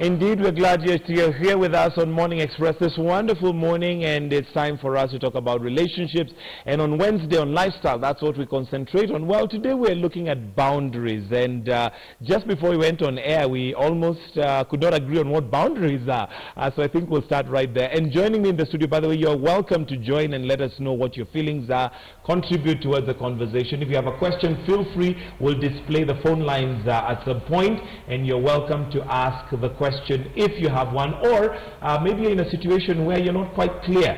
Indeed, we're glad you're here with us on Morning Express this wonderful morning, and it's time for us to talk about relationships. And on Wednesday on lifestyle, that's what we concentrate on. Well, today we're looking at boundaries, and just before we went on air, we almost could not agree on what boundaries are. So I think we'll start right there. And joining me in the studio, by the way, you're welcome to join and let us know what your feelings are. Contribute towards the conversation. If you have a question, feel free. We'll display the phone lines at some point, and you're welcome to ask the question if you have one, or maybe you're in a situation where you're not quite clear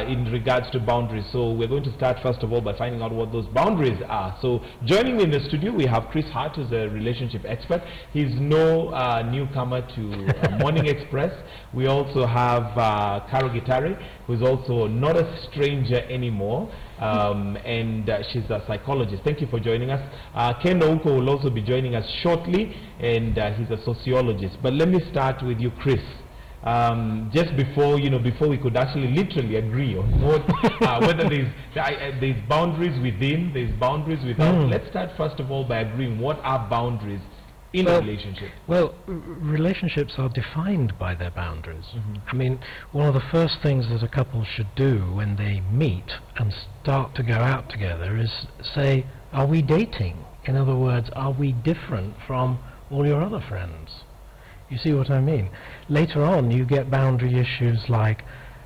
in regards to boundaries. So we're going to start first of all by finding out what those boundaries are. So joining me in the studio, we have Chris Hart, who's a relationship expert. He's no newcomer to Morning Express. We also have Carol Gitari, who's also not a stranger anymore. And she's a psychologist. Thank you for joining us. Ken Ouko will also be joining us shortly, and he's a sociologist. But let me start with you, Chris. Just before we could actually literally agree on what, whether there's boundaries within, there's boundaries without. Let's start first of all by agreeing what are boundaries in a relationship. Well, relationships are defined by their boundaries. I mean, one of the first things that a couple should do when they meet and start to go out together is say, are we dating? In other words, are we different from all your other friends? You see what I mean? Later on, you get boundary issues like,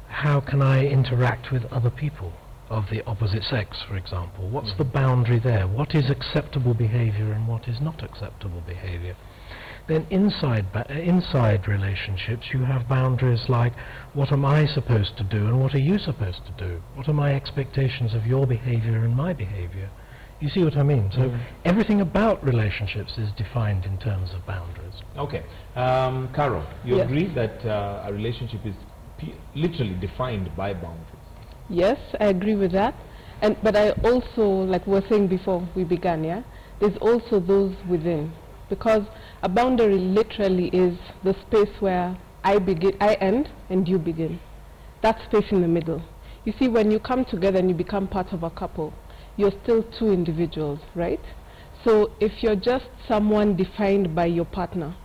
how can I interact with other people of the opposite sex, for example? What's the boundary there? What is acceptable behavior and what is not acceptable behavior? Then inside relationships, you have boundaries like, what am I supposed to do and what are you supposed to do? What are my expectations of your behavior and my behavior? You see what I mean? So everything about relationships is defined in terms of boundaries. Okay. Carol, you agree that a relationship is literally defined by boundaries? Yes, I agree with that. But I also, like we were saying before we began, there's also those within. Because a boundary literally is the space where I end and you begin. That space in the middle. You see, when you come together and you become part of a couple, you're still two individuals, right? So if you're just someone defined by your partner,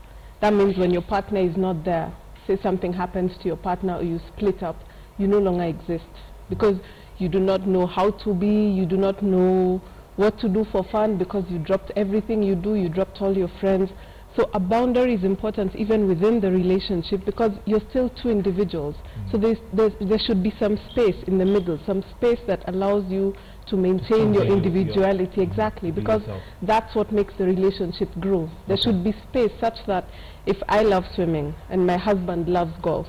that means when your partner is not there, say something happens to your partner or you split up, you no longer exist. Because you do not know how to be, you do not know what to do for fun because you dropped everything you do, you dropped all your friends. So a boundary is important even within the relationship because you're still two individuals. So there should be some space in the middle, some space that allows you to maintain your individuality, exactly, because that's what makes the relationship grow. There should be space such that if I love swimming and my husband loves golf,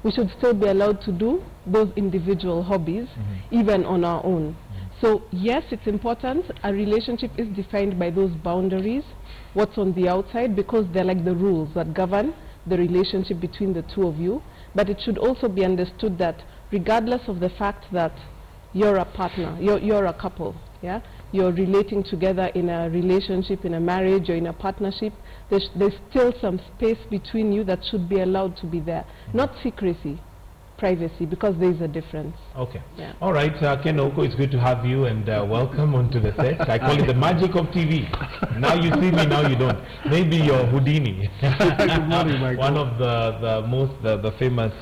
we should still be allowed to do those individual hobbies, even on our own. So yes, it's important. A relationship is defined by those boundaries, what's on the outside, because they're like the rules that govern the relationship between the two of you. But it should also be understood that regardless of the fact that you're a partner, you're a couple, you're relating together in a relationship, in a marriage, or in a partnership, there's still some space between you that should be allowed to be there. Not secrecy, privacy, because there is a difference. Okay. All right, Ken Ouko, it's good to have you, and welcome onto the set. I call it the magic of TV. Now you see me, now you don't. Maybe you're Houdini. Good morning, Michael. One of the famous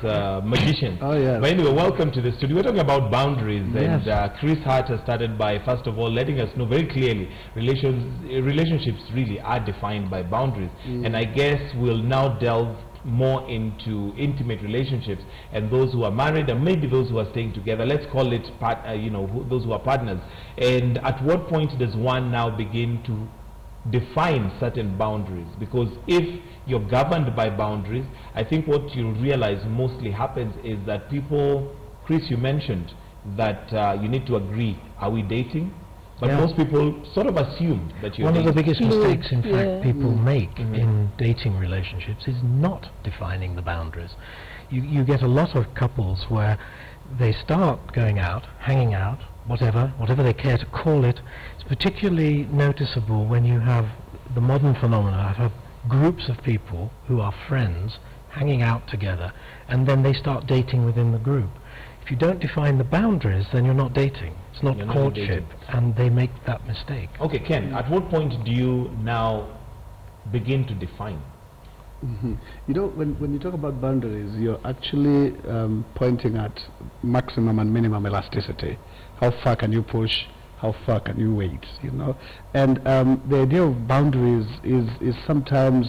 magicians. Oh, yes. But anyway, welcome to the studio. We're talking about boundaries, Yes. and Chris Hart has started by, first of all, letting us know very clearly relationships really are defined by boundaries. And I guess we'll now delve more into intimate relationships and those who are married and maybe those who are staying together. Let's call it those who are partners. And at what point does one now begin to define certain boundaries? Because if you're governed by boundaries, I think what you realize mostly happens is that people, Chris, you mentioned that you need to agree, are we dating? But most people sort of assume that you're One of the dating. biggest mistakes, in fact, people make in dating relationships is not defining the boundaries. You get a lot of couples where they start going out, hanging out, whatever they care to call it. It's particularly noticeable when you have the modern phenomena of groups of people who are friends hanging out together, and then they start dating within the group. If you don't define the boundaries, then you're not dating. It's not courtship, and they make that mistake. Okay, Ken, at what point do you now begin to define? You know, when you talk about boundaries, you're actually pointing at maximum and minimum elasticity. How far can you push? How far can you wait? You know, and the idea of boundaries is sometimes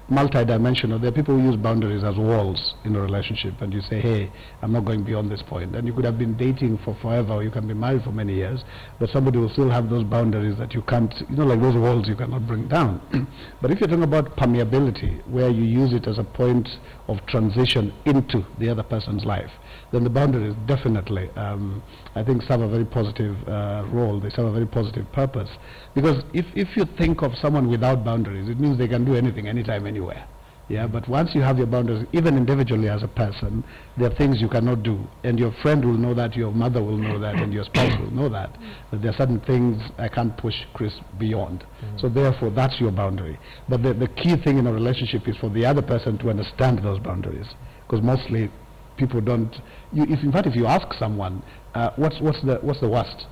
multidimensional. There are people who use boundaries as walls in a relationship, and you say, "Hey, I'm not going beyond this point." And you could have been dating for forever, or you can be married for many years, but somebody will still have those boundaries that you can't, you know, like those walls you cannot bring down. But if you're talking about permeability, where you use it as a point of transition into the other person's life, then the boundaries definitely, I think, serve a very positive role. They serve a very positive purpose. Because if you think of someone without boundaries, it means they can do anything, anytime, anywhere. Yeah, but once you have your boundaries, even individually as a person, there are things you cannot do. And your friend will know that, your mother will know that, and your spouse will know that. That there are certain things I can't push Chris beyond. So therefore, that's your boundary. But the key thing in a relationship is for the other person to understand those boundaries. Because mostly people don't, in fact, if you ask someone, what's the worst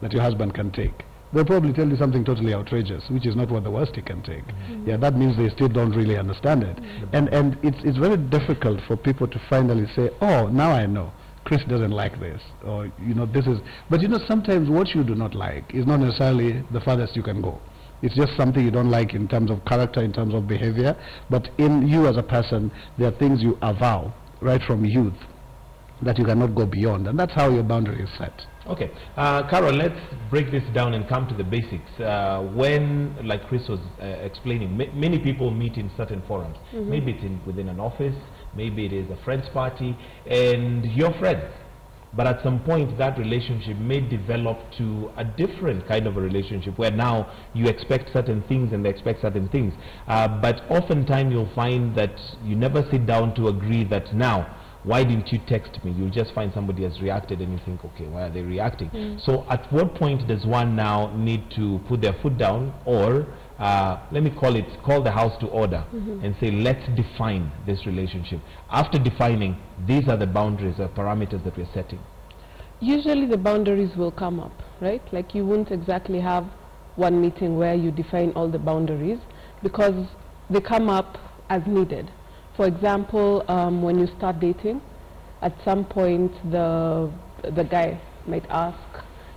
that your husband can take? They'll probably tell you something totally outrageous, which is not what the worst he can take. Yeah, that means they still don't really understand it. And it's very difficult for people to finally say, oh, now I know. Chris doesn't like this, or, you know, this is... But, you know, sometimes what you do not like is not necessarily the farthest you can go. It's just something you don't like in terms of character, in terms of behavior. But in you as a person, there are things you avow right from youth that you cannot go beyond. And that's how your boundary is set. Okay, Carol, let's break this down and come to the basics. When, like Chris was explaining, many people meet in certain forums. Maybe it's within an office, maybe it is a friend's party, and you're friends. But at some point, that relationship may develop to a different kind of a relationship where now you expect certain things and they expect certain things. But oftentimes you'll find that you never sit down to agree that now, why didn't you text me? You'll just find somebody has reacted and you think, okay, why are they reacting? So at what point does one now need to put their foot down, or let me call the house to order and say, let's define this relationship. After defining, these are the boundaries or parameters that we're setting. Usually the boundaries will come up, right? Like you won't exactly have one meeting where you define all the boundaries, because they come up as needed. For example, when you start dating, at some point the guy might ask,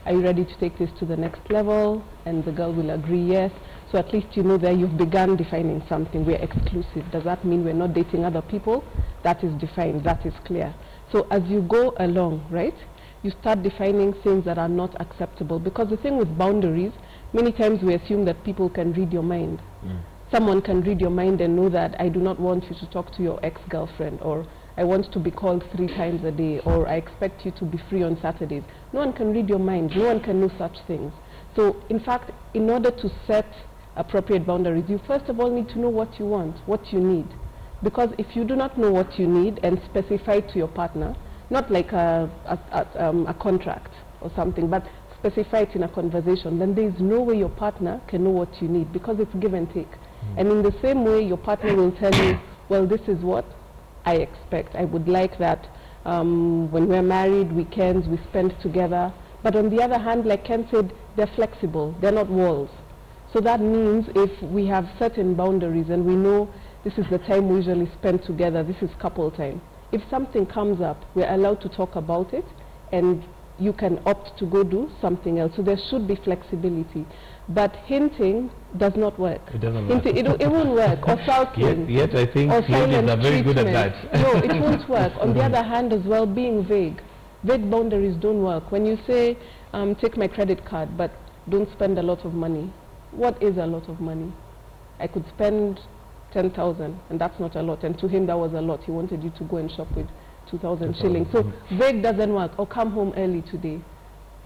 are you ready to take this to the next level? And the girl will agree yes. So at least you know that you've begun defining something. We're exclusive. Does that mean we're not dating other people? That is defined, that is clear. So as you go along, right, you start defining things that are not acceptable. Because the thing with boundaries, many times we assume that people can read your mind. Someone can read your mind and know that I do not want you to talk to your ex-girlfriend, or I want to be called 3 times a day, or I expect you to be free on Saturdays. No one can read your mind. No one can know such things. So, in fact, in order to set appropriate boundaries, you first of all need to know what you want, what you need. Because if you do not know what you need and specify to your partner, not like a contract or something, but specify it in a conversation, then there is no way your partner can know what you need, because it's give and take. And in the same way, your partner will tell you, well, this is what I expect. I would like that when we're married, weekends, we spend together. But on the other hand, like Ken said, they're flexible. They're not walls. So that means if we have certain boundaries and we know this is the time we usually spend together, this is couple time. If something comes up, we're allowed to talk about it, and you can opt to go do something else. So there should be flexibility. But hinting does not work. It doesn't work. It won't work. Or sulking. Yet I think ladies are very good at that. No, it won't work. On the other hand as well, being vague. Vague boundaries don't work. When you say, take my credit card, but don't spend a lot of money. What is a lot of money? I could spend 10,000, and that's not a lot. And to him, that was a lot. He wanted you to go and shop with 2,000 shillings. So vague doesn't work. Or come home early today.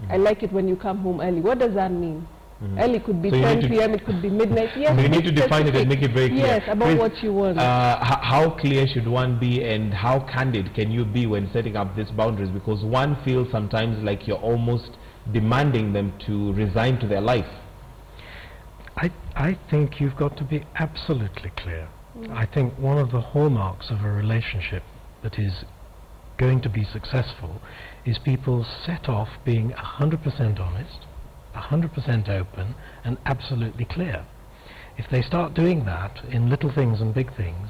I like it when you come home early. What does that mean? Early could be 10 p.m., it could be midnight. Yes, you need to define it and make it very clear. Yes, about Chris, what you want. How clear should one be, and how candid can you be when setting up these boundaries? Because one feels sometimes like you're almost demanding them to resign to their life. I think you've got to be absolutely clear. I think one of the hallmarks of a relationship that is going to be successful is people set off being 100% honest, 100% open, and absolutely clear. If they start doing that in little things and big things,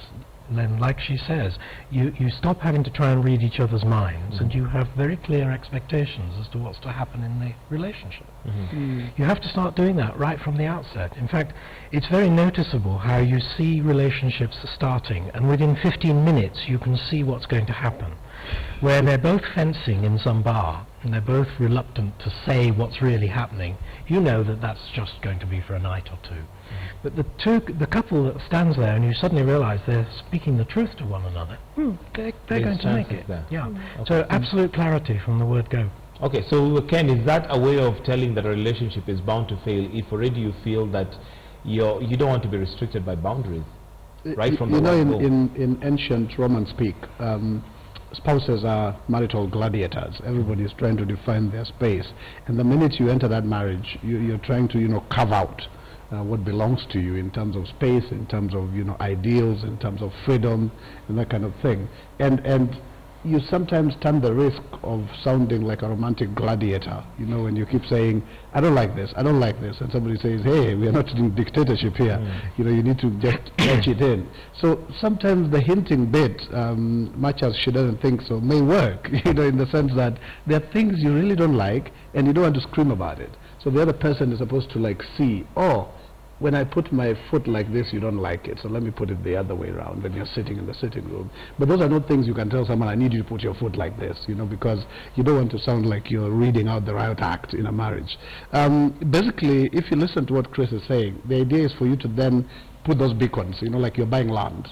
then, like she says, you stop having to try and read each other's minds, and you have very clear expectations as to what's to happen in the relationship. You have to start doing that right from the outset. In fact, it's very noticeable how you see relationships starting, and within 15 minutes you can see what's going to happen. Where they're both fencing in some bar, and they're both reluctant to say what's really happening, you know that that's just going to be for a night or two. But the couple that stands there, and you suddenly realize they're speaking the truth to one another, they're going to make it. Yeah. Okay. So absolute clarity from the word go. Okay, so Ken, is that a way of telling that a relationship is bound to fail if already you feel that you don't want to be restricted by boundaries, right from the word go? In ancient Roman speak, spouses are marital gladiators. Everybody is trying to define their space, and the minute you enter that marriage, you're trying to carve out what belongs to you in terms of space, in terms of ideals, in terms of freedom, and that kind of thing. And you sometimes turn the risk of sounding like a romantic gladiator. When you keep saying, "I don't like this, I don't like this," and somebody says, "Hey, we are not doing dictatorship here." You need to just catch it in. So sometimes the hinting bit, much as she doesn't think so, may work. In the sense that there are things you really don't like, and you don't want to scream about it. So the other person is supposed to see, oh, when I put my foot like this, you don't like it, so let me put it the other way around when you're sitting in the sitting room. But those are not things you can tell someone, I need you to put your foot like this, because you don't want to sound like you're reading out the riot act in a marriage. Basically, if you listen to what Chris is saying, the idea is for you to then put those beacons, like you're buying land.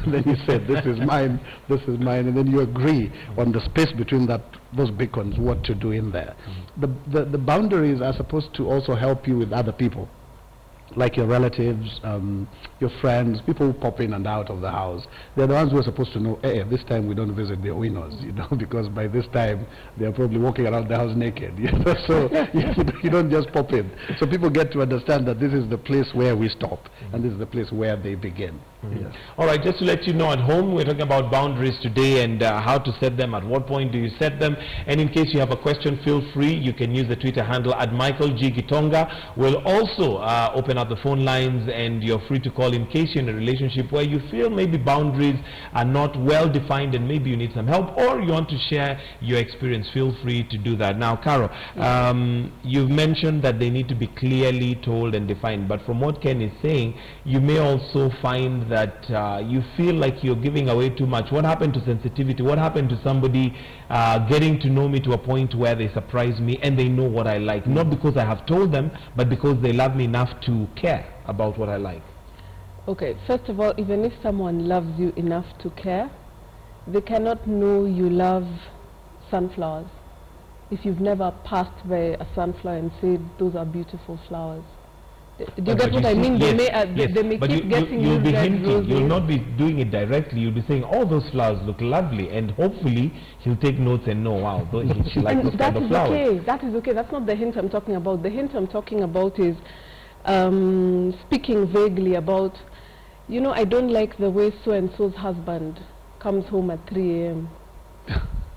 Then you say, this is mine, and then you agree on the space between those beacons, what to do in there. The boundaries are supposed to also help you with other people, like your relatives, your friends, people who pop in and out of the house. They're the ones who are supposed to know, hey, this time we don't visit the winners, because by this time they're probably walking around the house naked, so you don't just pop in. So people get to understand that this is the place where we stop, and this is the place where they begin. Yes. All right, just to let you know, at home we're talking about boundaries today and how to set them, at what point do you set them, and in case you have a question, feel free, you can use the Twitter handle at Michael G. Gitonga. We'll also open up the phone lines, and you're free to call in case you're in a relationship where you feel maybe boundaries are not well defined and maybe you need some help, or you want to share your experience. Feel free to do that. Now, Carol, you've mentioned that they need to be clearly told and defined, but from what Ken is saying, you may also find that you feel like you're giving away too much. What happened to sensitivity? What happened to somebody getting to know me to a point where they surprise me and they know what I like, not because I have told them, but because they love me enough to care about what I like? Okay, first of all, even if someone loves you enough to care, they cannot know you love sunflowers if you've never passed by a sunflower and said, those are beautiful flowers. Do you get what I mean? Yes, they may but keep guessing you'll be red hinting. roses. You'll not be doing it directly. You'll be saying, all those flowers look lovely, and hopefully he'll take notes and know, wow, she likes those kind of flowers. Okay. That is okay. That's not the hint I'm talking about. The hint I'm talking about is speaking vaguely about, I don't like the way so-and-so's husband comes home at 3 a.m.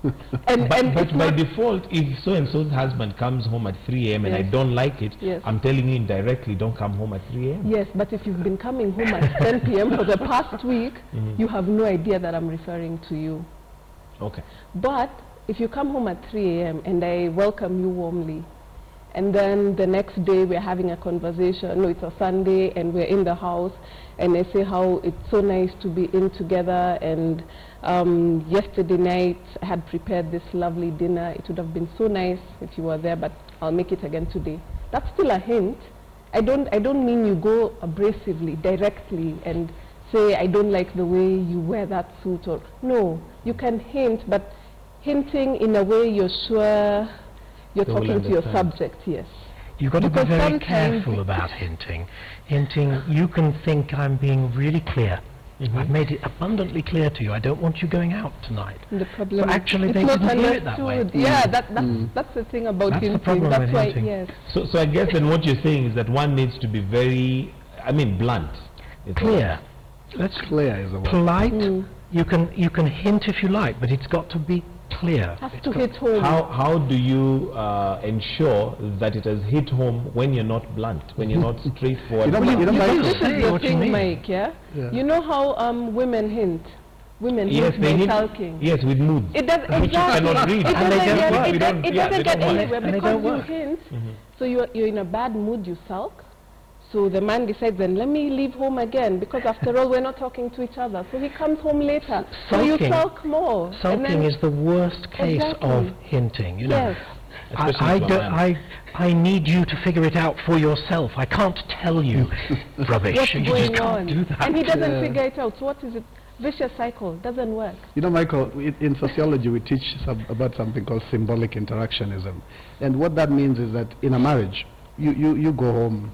But by default, if so-and-so's husband comes home at 3 a.m. and I don't like it, I'm telling you indirectly, don't come home at 3 a.m. Yes, but if you've been coming home at 10 p.m. for the past week, you have no idea that I'm referring to you. Okay. But if you come home at 3 a.m. and I welcome you warmly, and then the next day we're having a conversation, no, it's a Sunday and we're in the house, and I say how it's so nice to be in together, and yesterday night I had prepared this lovely dinner. It would have been so nice if you were there, but I'll make it again today. That's still a hint. I don't mean you go abrasively, directly, and say, I don't like the way you wear that suit, or no, you can hint, but hinting in a way you're sure you're talking to your subject, yes. You've got to be very careful about hinting. Hinting, you can think I'm being really clear. I've made it abundantly clear to you. I don't want you going out tonight. The problem but actually, they didn't hear it that way. Yeah, that's the thing about hinting. The problem that's why, hinting. yes. So I guess then what you're saying is that one needs to be very, blunt. Clear. That's clear is the word. Polite. You can hint if you like, but it's got to be clear. Has It's to got- hit home. How do you ensure that it has hit home when you're not blunt, when you're not straightforward? You know, You Michael, this is say the what you thing, mean. Mike, yeah? Yeah. You know how women hint? Women Yes, hint they by hint. sulking. Yes, with moods. It does Which you exactly. cannot read. It And they doesn't don't get, work. it We does, don't- it yeah, doesn't they get don't work. anywhere And they because don't you work. hint. So you're in a bad mood, you sulk. So the man decides, then let me leave home again, because after all we're not talking to each other. So he comes home later. So you Sulking- sulk more. And Sulking then- is the worst case Exactly. of hinting. You know, Yes. Especially I, to a don't- man. I need you to figure it out for yourself. I can't tell you rubbish. What's You just going can't on? do that. And he doesn't Yeah. figure it out. So what is it? Vicious cycle. Doesn't work. You know, Michael, in sociology we teach about something called symbolic interactionism. And what that means is that in a marriage, you go home,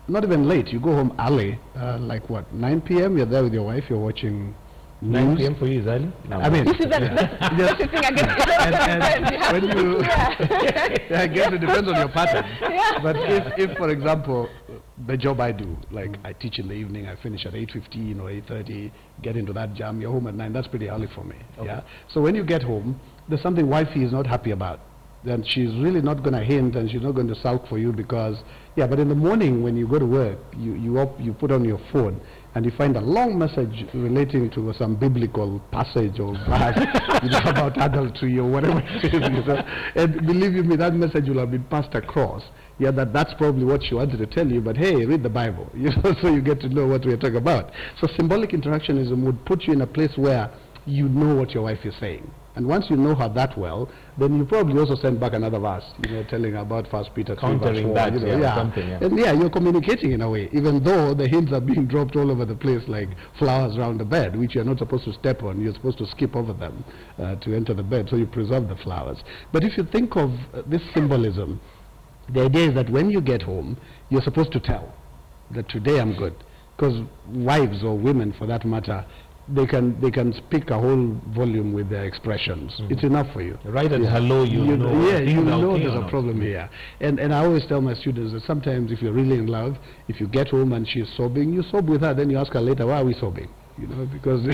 not even late, you go home early, like what, 9 p.m., you're there with your wife, you're watching 9 news. p.m. for you is early? No. I mean, You see, that's the thing against and when you, I guess it depends on your pattern. Yeah. But if, for example, the job I do, like I teach in the evening, I finish at 8:15 or 8:30, get into that jam, you're home at 9, that's pretty early for me. Okay. Yeah. So when you get home, there's something wifey is not happy about. Then she's really not going to hint, and she's not going to sulk for you because, yeah, but in the morning when you go to work, you put on your phone, and you find a long message relating to some biblical passage or verse, about adultery or whatever it is. And believe you me, that message will have been passed across. Yeah, that's probably what she wanted to tell you, but hey, read the Bible, so you get to know what we're talking about. So symbolic interactionism would put you in a place where you know what your wife is saying. And once you know her that well, then you probably also send back another verse, telling her about 1 Peter 3 verse 4. Countering that, yeah, something, yeah. And yeah, you're communicating in a way, even though the hints are being dropped all over the place like flowers around the bed, which you're not supposed to step on. You're supposed to skip over them to enter the bed, so you preserve the flowers. But if you think of this symbolism, the idea is that when you get home, you're supposed to tell that today I'm good. Because wives or women, for that matter, they can speak a whole volume with their expressions. It's enough for you. Right at hello, you know. Yeah, you things are know okay there's or a not. problem here. And I always tell my students that sometimes if you're really in love, if you get home and she's sobbing, you sob with her, then you ask her later, why are we sobbing? Because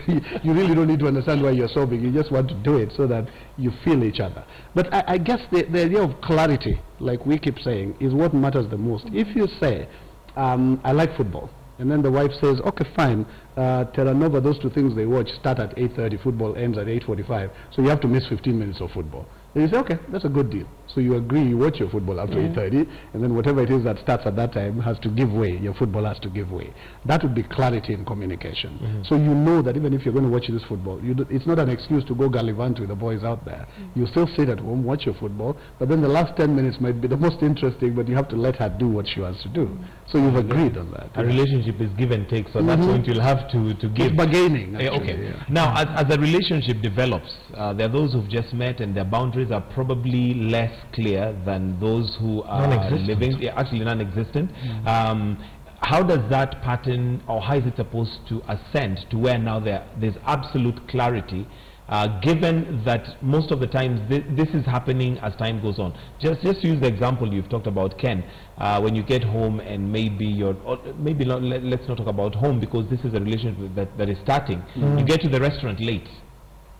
you really don't need to understand why you're sobbing. You just want to do it so that you feel each other. But I guess the idea of clarity, like we keep saying, is what matters the most. If you say, I like football, and then the wife says, okay, fine, Terra Nova, those two things they watch start at 8:30, football ends at 8:45, so you have to miss 15 minutes of football. And you say, okay, that's a good deal. So you agree, you watch your football after 8:30, and then whatever it is that starts at that time has to give way, your football has to give way. That would be clarity in communication. So you know that even if you're going to watch this football, it's not an excuse to go gallivant with the boys out there. You still sit at home, watch your football, but then the last 10 minutes might be the most interesting, but you have to let her do what she wants to do. So you've agreed on that. A relationship is give and take, so that's what you'll have to give. It's bargaining, Yeah, actually, okay. yeah. Now, as the relationship develops, there are those who've just met and their boundaries are probably less clear than those who are Non-existent. living, actually non-existent. How does that pattern, or how is it supposed to ascend to where now there's absolute clarity, given that most of the times this is happening as time goes on? Just use the example you've talked about, Ken, when you get home and maybe let's not talk about home because this is a relationship that is starting. You get to the restaurant late.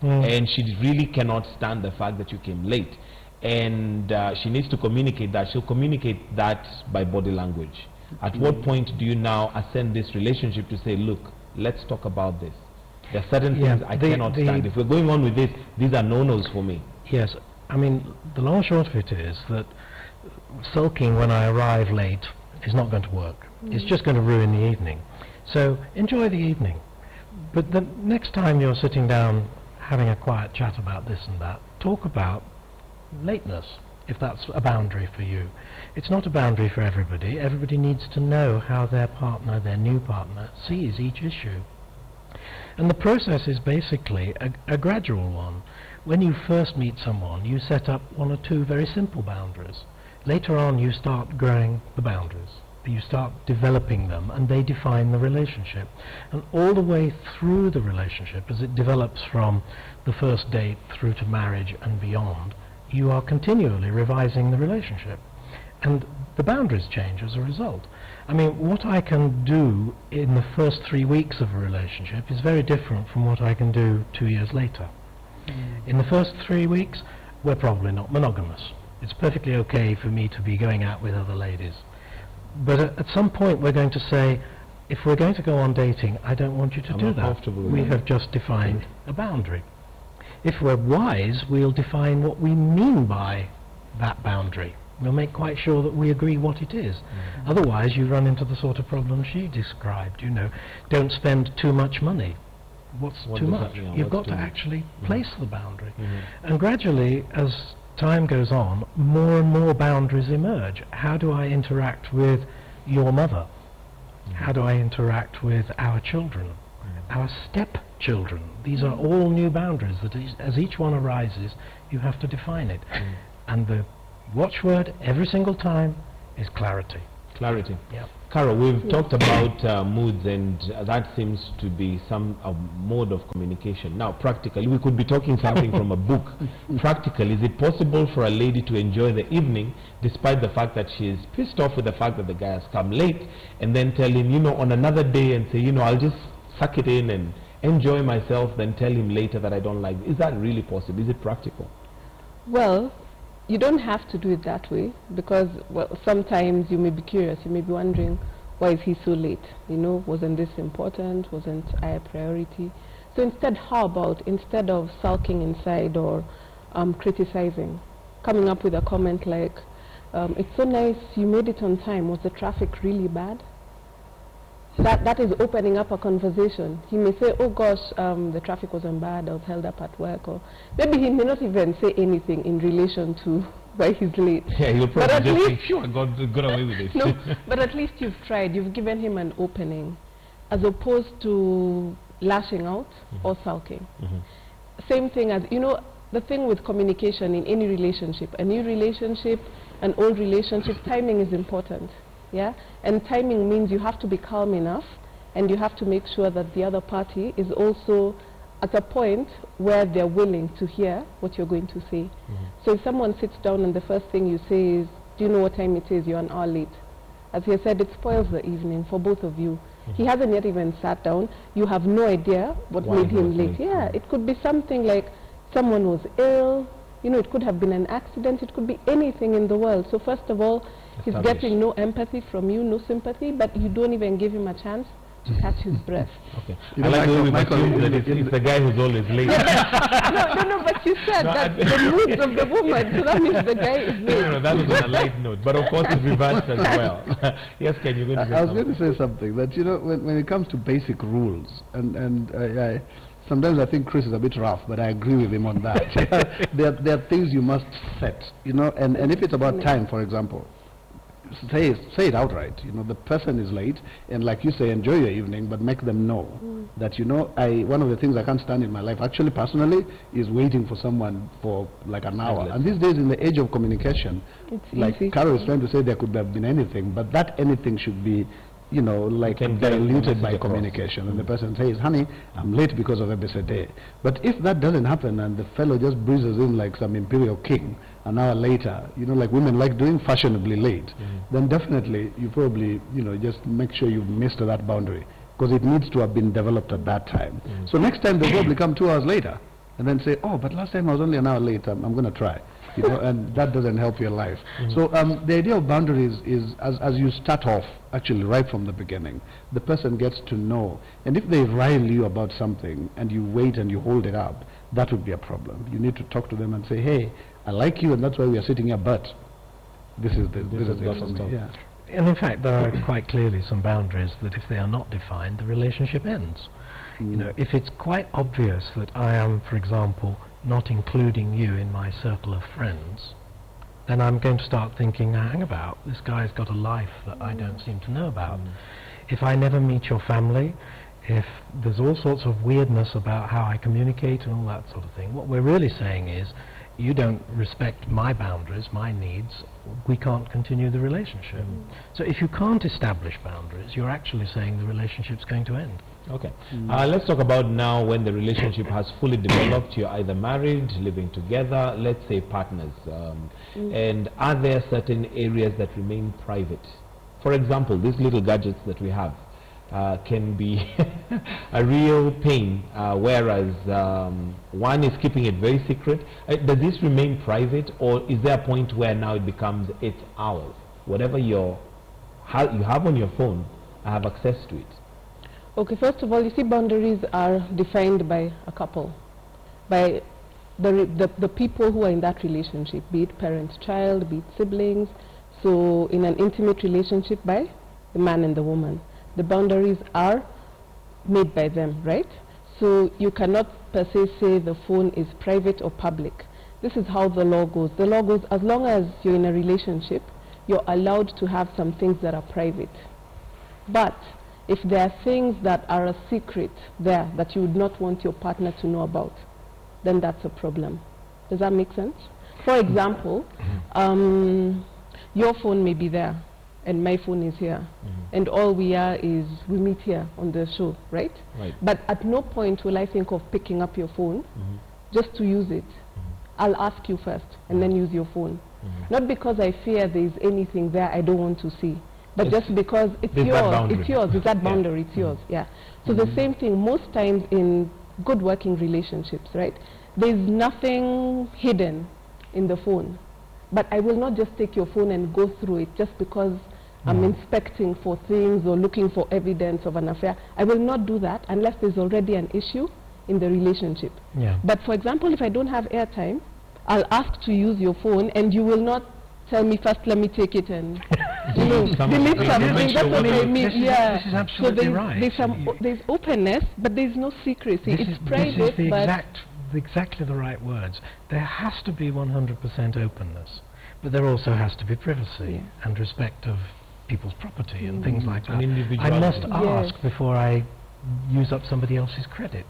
And she really cannot stand the fact that you came late, and she needs to communicate that. She'll communicate that by body language. At what point do you now ascend this relationship to say, look, let's talk about this? There are certain things I cannot stand. If we're going on with this, these are no-nos for me. Yes, I mean, the long and short of it is that sulking when I arrive late is not going to work. It's just going to ruin the evening. So enjoy the evening. But the next time you're sitting down having a quiet chat about this and that, talk about lateness, if that's a boundary for you. It's not a boundary for everybody. Everybody needs to know how their partner, their new partner, sees each issue. And the process is basically a gradual one. When you first meet someone, you set up one or two very simple boundaries. Later on, you start growing the boundaries. You start developing them, and they define the relationship. And all the way through the relationship, as it develops from the first date through to marriage and beyond, you are continually revising the relationship. And the boundaries change as a result. I mean, what I can do in the first 3 weeks of a relationship is very different from what I can do 2 years later. In the first 3 weeks, we're probably not monogamous. It's perfectly okay for me to be going out with other ladies. But at some point we're going to say, if we're going to go on dating, I don't want you to do that. We have just defined a boundary. If we're wise, we'll define what we mean by that boundary. We'll make quite sure that we agree what it is. Otherwise, you run into the sort of problem she described, you know, don't spend too much money. What's too much? You've got to actually place the boundary. And gradually, as time goes on, more and more boundaries emerge. How do I interact with your mother? How do I interact with our children? Our stepchildren? These are all new boundaries that as each one arises, you have to define it. And the watchword every single time is clarity. Clarity. Yeah. Carol, we've talked about moods, and that seems to be some mode of communication. Now, practically, we could be talking something from a book. Practically, is it possible for a lady to enjoy the evening despite the fact that she is pissed off with the fact that the guy has come late, and then tell him, you know, on another day and say, you know, I'll just suck it in and enjoy myself, then tell him later that I don't like it? Is that really possible? Is it practical? Well, you don't have to do it that way, because, well, sometimes you may be curious, you may be wondering, why is he so late? You know, wasn't this important? Wasn't I a priority? So instead, how about, instead of sulking inside or criticizing, coming up with a comment like, it's so nice you made it on time, was the traffic really bad? That is opening up a conversation. He may say, oh gosh, the traffic wasn't bad, I was held up at work, or maybe he may not even say anything in relation to why he's late. Yeah, he'll probably just think, sure, I got away with it. No, but at least you've tried, you've given him an opening, as opposed to lashing out or sulking. Same thing as, you know, the thing with communication in any relationship, a new relationship, an old relationship, timing is important. Yeah, and timing means you have to be calm enough, and you have to make sure that the other party is also at a point where they're willing to hear what you're going to say. So if someone sits down and the first thing you say is, do you know what time it is? You're an hour late. As he said, it spoils the evening for both of you. He hasn't yet even sat down. You have no idea what made him late. Yeah, it could be something like someone was ill. You know, it could have been an accident. It could be anything in the world. So first of all, he's getting no empathy from you, no sympathy, but you don't even give him a chance to catch his breath. Okay. I like the way we assume that it's the guy who's always late. No, but you said that the moods of the woman, so that means the guy is late. No, that was on a light note, but of course it's reversed as well. Yes, Ken, you're going to say I was going to say something, that, you know, when it comes to basic rules, and sometimes I think Chris is a bit rough, but I agree with him on that. there are things you must set, you know, and if it's about time, for example, say it outright. You know, the person is late, and like you say, enjoy your evening, but make them know that, you know, one of the things I can't stand in my life, actually personally, is waiting for someone for like an hour. And these days, in the age of communication, it's like easy. Carol is trying to say, there could have been anything, but that anything should be, you know, like diluted by communication. And the person says, honey, I'm late because of ABCD. But if that doesn't happen, and the fellow just breezes in like some imperial king an hour later, you know, like women like doing, fashionably late, then definitely you probably, you know, just make sure you've missed that boundary, because it needs to have been developed at that time. So next time they'll probably come 2 hours later and then say, oh, but last time I was only an hour late, I'm going to try. You know, and that doesn't help your life. So the idea of boundaries is, as you start off, actually right from the beginning, the person gets to know. And if they rile you about something and you wait and you hold it up, that would be a problem. You need to talk to them and say, hey, I like you, and that's why we are sitting here, but this is it for me. Yeah. And in fact, there are quite clearly some boundaries that if they are not defined, the relationship ends. You know, if it's quite obvious that I am, for example, not including you in my circle of friends, then I'm going to start thinking, now, hang about, this guy's got a life that I don't seem to know about. If I never meet your family, if there's all sorts of weirdness about how I communicate and all that sort of thing, what we're really saying is, you don't respect my boundaries, my needs, we can't continue the relationship. So if you can't establish boundaries, you're actually saying the relationship's going to end. Okay. Let's talk about now when the relationship has fully developed. You're either married, living together, let's say partners. And are there certain areas that remain private? For example, these little gadgets that we have. can be a real pain, whereas one is keeping it very secret. Does this remain private, or is there a point where now it becomes it's ours? Whatever you have on your phone, I have access to it. Okay, first of all, you see, boundaries are defined by a couple, by the people who are in that relationship, be it parent-child, be it siblings. So in an intimate relationship, by the man and the woman. The boundaries are made by them, right? So you cannot per se say the phone is private or public. This is how the law goes. The law goes, as long as you're in a relationship, you're allowed to have some things that are private. But if there are things that are a secret there that you would not want your partner to know about, then that's a problem. Does that make sense? For example, your phone may be there and my phone is here, and all we are is we meet here on the show, right? But at no point will I think of picking up your phone just to use it. I'll ask you first and then use your phone. Not because I fear there's anything there I don't want to see, but just because it's yours. It's yours. It's that boundary. It's yours. Yeah. So the same thing most times in good working relationships, right? There's nothing hidden in the phone, but I will not just take your phone and go through it just because I'm inspecting for things or looking for evidence of an affair. I will not do that unless there's already an issue in the relationship. But for example, if I don't have airtime, I'll ask to use your phone, and you will not tell me first, let me take it and delete something. That's what I mean. This is absolutely right. There's openness, but there's no secrecy. It's private, but exactly the right words. There has to be 100% openness, but there also has to be privacy and respect of people's property and things like that. I must ask before I use up somebody else's credit.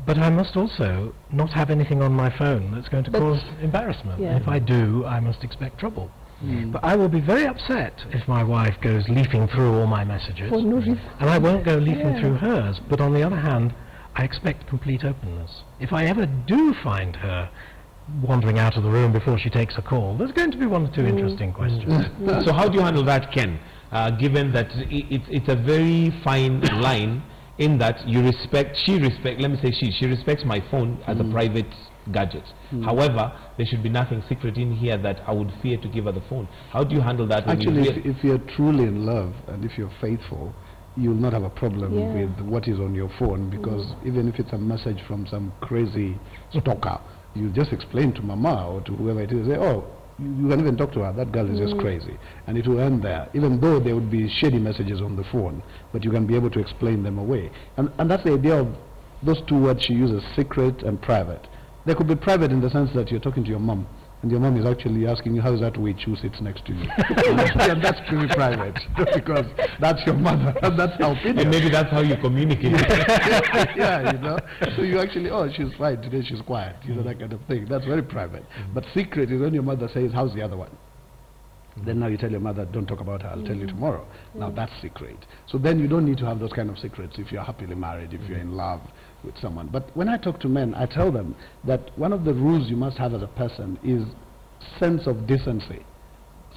But I must also not have anything on my phone that's going to cause embarrassment. If I do, I must expect trouble. But I will be very upset if my wife goes leafing through all my messages, for no reason. and I won't go leafing through hers. But on the other hand, I expect complete openness. If I ever do find her wandering out of the room before she takes a call, there's going to be one or two interesting questions. So how do you handle that, Ken? Given that it's a very fine line, in that she respects my phone as a private gadget. However, there should be nothing secret in here that I would fear to give her the phone. How do you handle that? Actually, if you're truly in love and if you're faithful, you'll not have a problem with what is on your phone, because even if it's a message from some crazy stalker, you just explain to mama or to whoever it is, say, oh, you can even talk to her, that girl is just crazy, and it will end there, even though there would be shady messages on the phone, but you can be able to explain them away. And that's the idea of those two words she uses, secret and private. They could be private in the sense that you're talking to your mom, and your mom is actually asking you, how is that witch who sits next to you? And that's pretty private, because that's your mother, and that's how opinion. And maybe that's how you communicate. Yeah, you know. So you actually, oh, she's fine today, she's quiet, you know, that kind of thing. That's very private. But secret is when your mother says, how's the other one? Then now you tell your mother, don't talk about her, I'll tell you tomorrow. Now that's secret. So then you don't need to have those kind of secrets if you're happily married, if you're in love with someone. But when I talk to men, I tell them that one of the rules you must have as a person is sense of decency,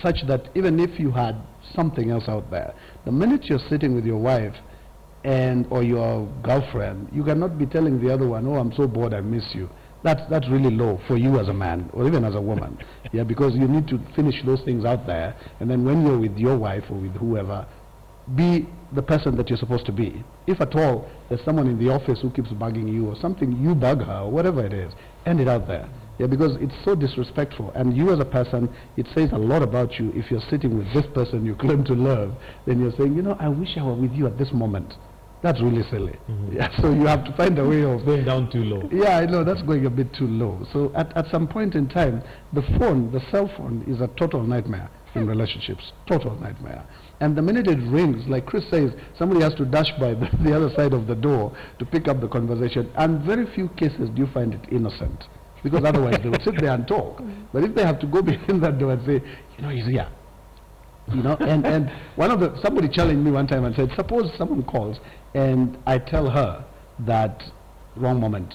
such that even if you had something else out there, the minute you're sitting with your wife or your girlfriend, you cannot be telling the other one, oh, I'm so bored, I miss you. That's really low for you as a man or even as a woman. Yeah, because you need to finish those things out there, and then when you're with your wife or with whoever, be the person that you're supposed to be. If at all there's someone in the office who keeps bugging you or something, you bug her or whatever it is, end it out there. Yeah, because it's so disrespectful, and you as a person, it says a lot about you. If you're sitting with this person you claim to love, then you're saying, you know, I wish I were with you at this moment. That's really silly. Yeah, so you have to find a way of going down too low. Yeah, I know, that's going a bit too low. So at some point in time, the cell phone is a total nightmare in relationships. Total nightmare. And the minute it rings, like Chris says, somebody has to dash by the other side of the door to pick up the conversation. And very few cases do you find it innocent, because otherwise they would sit there and talk. But if they have to go behind that door and say, you know, he's here. You know, and somebody challenged me one time and said, suppose someone calls and I tell her that, wrong moment,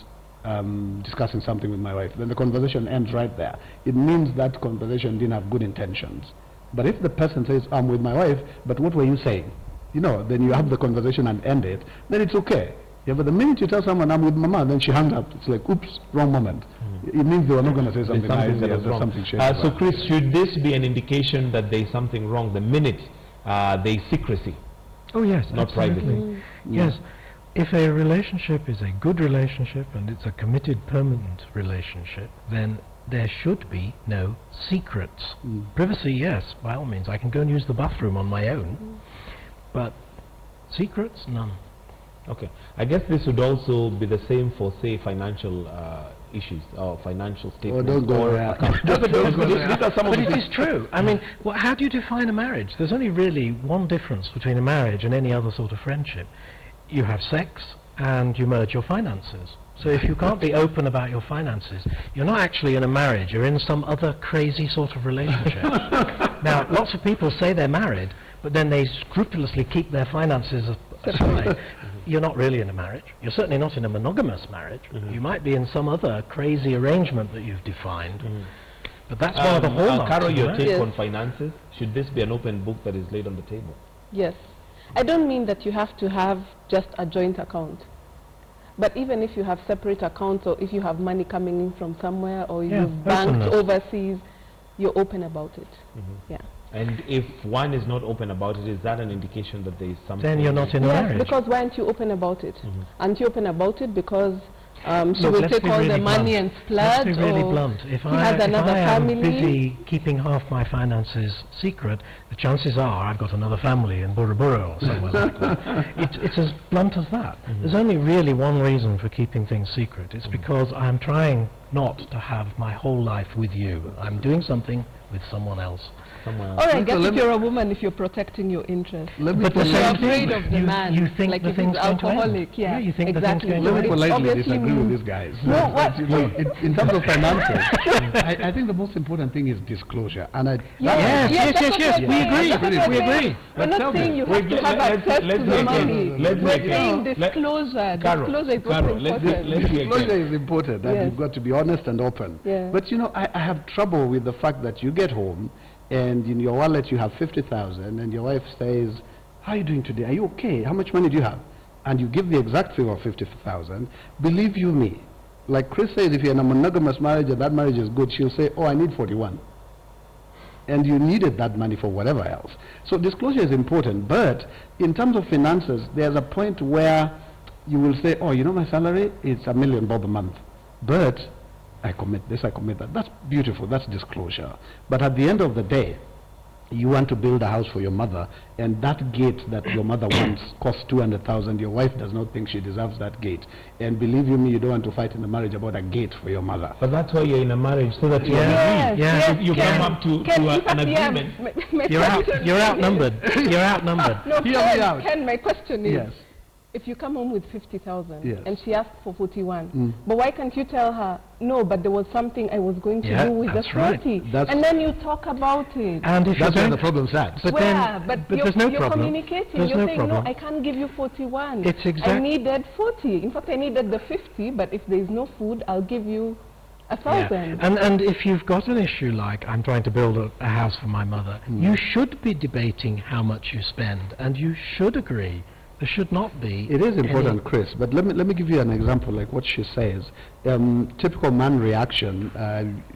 discussing something with my wife, then the conversation ends right there. It means that conversation didn't have good intentions. But if the person says, I'm with my wife, but what were you saying? then you have the conversation and end it, then it's okay. Yeah, but the minute you tell someone I'm with mama, then she hangs up. It's like, oops, wrong moment. It means they were not going to say something nice. That is There's wrong. something shady. So Chris, should this be an indication that there is something wrong the minute there is secrecy? Oh yes, not absolutely. privacy. Yes, if a relationship is a good relationship and it's a committed, permanent relationship, then there should be no secrets. Privacy, yes, by all means. I can go and use the bathroom on my own, but secrets, none. Okay. I guess this would also be the same for, say, financial issues or financial statements. don't go there. But it is true. I mean, how do you define a marriage? There's only really one difference between a marriage and any other sort of friendship. You have sex and you merge your finances. So if you can't be open about your finances, you're not actually in a marriage, you're in some other crazy sort of relationship. Now, lots of people say they're married, but then they scrupulously keep their finances aside. You're not really in a marriage. You're certainly not in a monogamous marriage. You might be in some other crazy arrangement that you've defined. But that's one of the hallmarks. Carol, your of take Yes. on finances? Should this be an open book that is laid on the table? Yes. I don't mean that you have to have just a joint account. But even if you have separate accounts, or if you have money coming in from somewhere, or you've banked openness. overseas, you're open about it. Yeah. And if one is not open about it, is that an indication that there is something? Then you're not in a Yes, marriage. because why aren't you open about it? Aren't you open about it because she Look, will let's take be all really the money blunt. and splurge, Let's be really or blunt. If he I, has if another I am family? busy keeping half my finances secret, the chances are I've got another family in Burabura or somewhere like that. It's as blunt as that. There's only really one reason for keeping things secret. It's because I'm trying not to have my whole life with you. I'm doing something with someone else. Somewhere else. All right, So guess let if me- you're a woman, if you're protecting your interests. Let me But the You're same afraid thing, of the man. you think like the if he's thing's going to end. alcoholic, yeah. You think exactly. the thing's Let going me to end. politely Obviously disagree with means- these guys. No, what? In terms of finances, I think the most important thing is disclosure. And I, Yes, that's what yes, we're we saying. agree, That's what we we're agree. saying. We're But not tell saying me, you have to have access to the money. let's We're make it. saying Let- disclosure. Carol, Disclosure is what's Carol, let's important. be disclosure again. is important, and Yes. you've got to be honest and open. Yeah. But I have trouble with the fact that you get home and in your wallet you have 50,000 and your wife says, how are you doing today? Are you okay? How much money do you have? And you give the exact figure of 50,000. Believe you me, like Chris says, if you're in a monogamous marriage and that marriage is good, she'll say, oh, I need 41. And you needed that money for whatever else. So disclosure is important, but in terms of finances, there's a point where you will say, oh, my salary is $1 million a month, but I commit this, I commit that. That's beautiful, that's disclosure. But at the end of the day, you want to build a house for your mother, and that gate that your mother wants costs 200,000. Your wife does not think she deserves that gate. And believe you me, you don't want to fight in the marriage about a gate for your mother. But that's why you're in a marriage, so that you Yes, agree. yes, You Ken. come up to Ken, in an fact, yeah, agreement. my You're question is- outnumbered. You're outnumbered. No, Hear me out. Ken, my question is, Yes. if you come home with 50,000 Yes. and she asked for 41, but why can't you tell her, no, but there was something I was going to Yeah, do with the that's right. 40, That's- and then you talk about it. And if That's you're where going the problem's at. But Where? then, but but you're, there's no you're problem. communicating. There's You're no saying, problem. no, I can't give you 41. It's I exact- needed 40. In fact, I needed the 50, but if there's no food, I'll give you 1,000. And if you've got an issue like I'm trying to build a house for my mother, you should be debating how much you spend, and you should agree. There should not be. It is important, any- Chris, but let me give you an example, like what she says. Typical man reaction,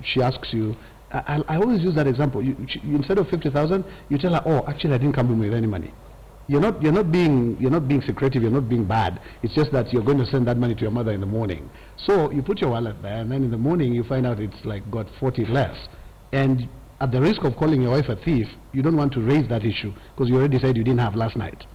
she asks you, I always use that example. You, instead of 50,000, you tell her, oh, actually I didn't come home with any money. You're not being secretive, you're not being bad. It's just that you're going to send that money to your mother in the morning. So you put your wallet there, and then in the morning you find out it's like got 40 less. And at the risk of calling your wife a thief, you don't want to raise that issue because you already said you didn't have last night.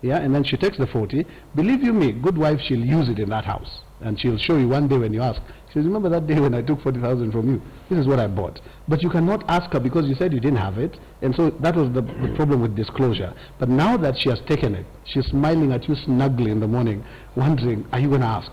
Yeah, and then she takes the 40. Believe you me, good wife, she'll use it in that house. And she'll show you one day when you ask. She says, remember that day when I took 40,000 from you? This is what I bought. But you cannot ask her because you said you didn't have it. And so that was the problem with disclosure. But now that she has taken it, she's smiling at you snugly in the morning, wondering, are you going to ask?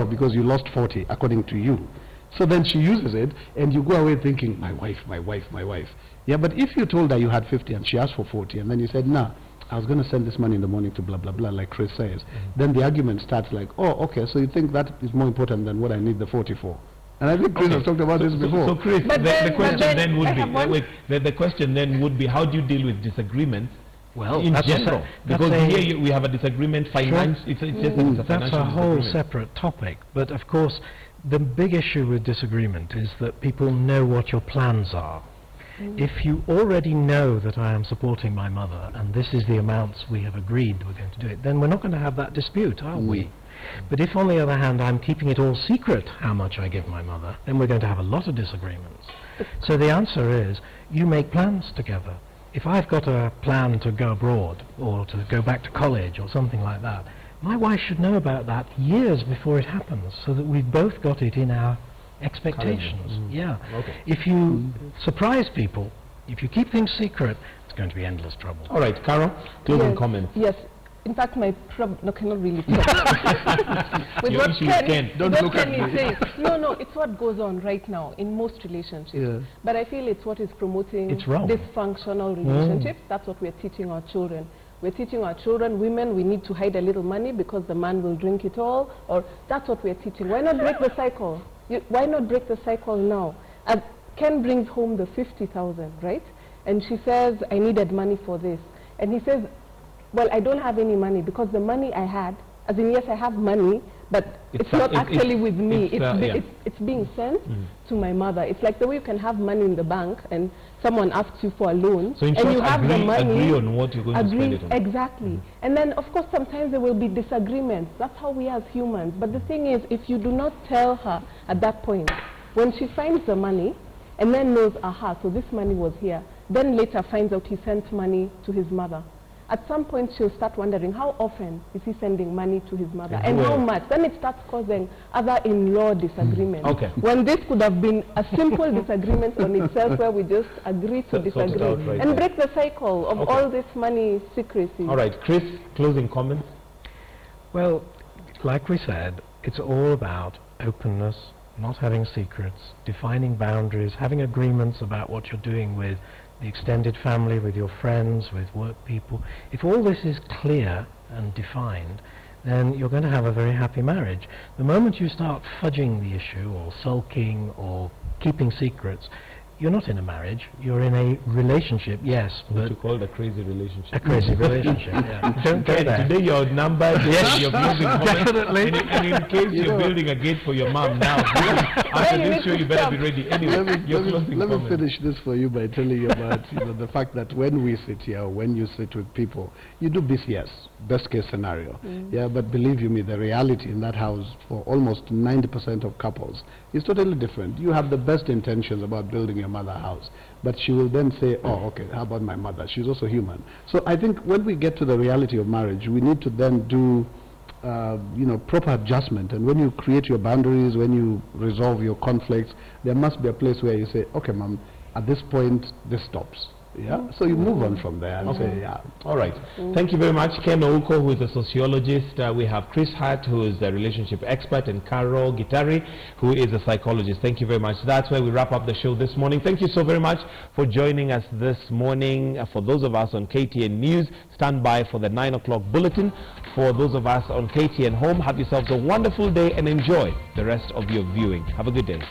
Because you lost 40, according to you. So then she uses it, and you go away thinking, my wife, my wife, my wife. Yeah, but if you told her you had 50 and she asked for 40, and then you said, nah, I was going to send this money in the morning to blah, blah, blah, like Chris says. Then the argument starts like, oh, okay, so you think that is more important than what I need the 40 for. And I think Chris has talked about this before. So Chris, But the then- question but then then would I be, have one- the question then would be, how do you deal with disagreements Well, in that's general, because here we have a disagreement. Finance, Sure. it's just that it's a That's financial a whole disagreement. separate topic. But of course, the big issue with disagreement is that people know what your plans are. If you already know that I am supporting my mother and this is the amounts we have agreed we're going to do it, then we're not going to have that dispute, are we? But if, on the other hand, I'm keeping it all secret how much I give my mother, then we're going to have a lot of disagreements. So the answer is, you make plans together. If I've got a plan to go abroad or to go back to college or something like that, my wife should know about that years before it happens, so that we've both got it in our expectations. Yeah. Okay. If you surprise people, if you keep things secret, it's going to be endless trouble. All right, Carol, closing comments. Yes. In fact, my problem, no, cannot really problem. With Your what issue is Ken. Don't what look at Ken me. is saying. No, it's what goes on right now in most relationships. Yeah. But I feel it's what is promoting It's wrong. dysfunctional relationships. That's what we're teaching our children. We're teaching our children, women, we need to hide a little money because the man will drink it all. Or that's what we're teaching. Why not break the cycle? Why not break the cycle now? As Ken brings home the 50,000, right? And she says, I needed money for this. And he says, well, I don't have any money because the money I had, as in, yes, I have money, but it's not actually with me. It's being sent to my mother. It's like the way you can have money in the bank and someone asks you for a loan, So in and short, you have the money. agree on what you're going to spend it on. Exactly. And then, of course, sometimes there will be disagreements. That's how we are as humans. But the thing is, if you do not tell her at that point, when she finds the money, and then knows, aha, so this money was here, then later finds out he sent money to his mother. At some point, she'll start wondering, how often is he sending money to his mother? And how much? Then it starts causing other in-law disagreements. Okay. When this could have been a simple disagreement on itself where we just agree to disagree right and there. break the cycle of all this money secrecy. All right, Chris, closing comments. Well, like we said, it's all about openness, not having secrets, defining boundaries, having agreements about what you're doing with the extended family, with your friends, with work people. If all this is clear and defined, then you're going to have a very happy marriage. The moment you start fudging the issue or sulking or keeping secrets, you're not in a marriage, you're in a relationship, yes, What but you call a crazy relationship. a crazy relationship, yeah. Don't go Ken, there. today your number, yes, you're building Definitely. And in case you're building a gate for your mom now, after you this need show, to you better stop. be ready. Anyway, Let me finish this for you by telling you about the fact that when we sit here, or when you sit with people, you do BCS, best case scenario. Yeah, but believe you me, the reality in that house for almost 90% of couples is totally different. You have the best intentions about building your mother house, but she will then say, oh, okay, how about my mother? She's also human. So I think when we get to the reality of marriage, we need to then do proper adjustment. And when you create your boundaries, when you resolve your conflicts, there must be a place where you say, okay, mom, at this point, this stops. Yeah, so you move on from there and say, yeah. All right. Thank you very much, Ken Ouko, who is a sociologist. We have Chris Hart, who is a relationship expert, and Carol Gitari, who is a psychologist. Thank you very much. That's where we wrap up the show this morning. Thank you so very much for joining us this morning. For those of us on KTN News, stand by for the 9 o'clock bulletin. For those of us on KTN Home, have yourselves a wonderful day and enjoy the rest of your viewing. Have a good day.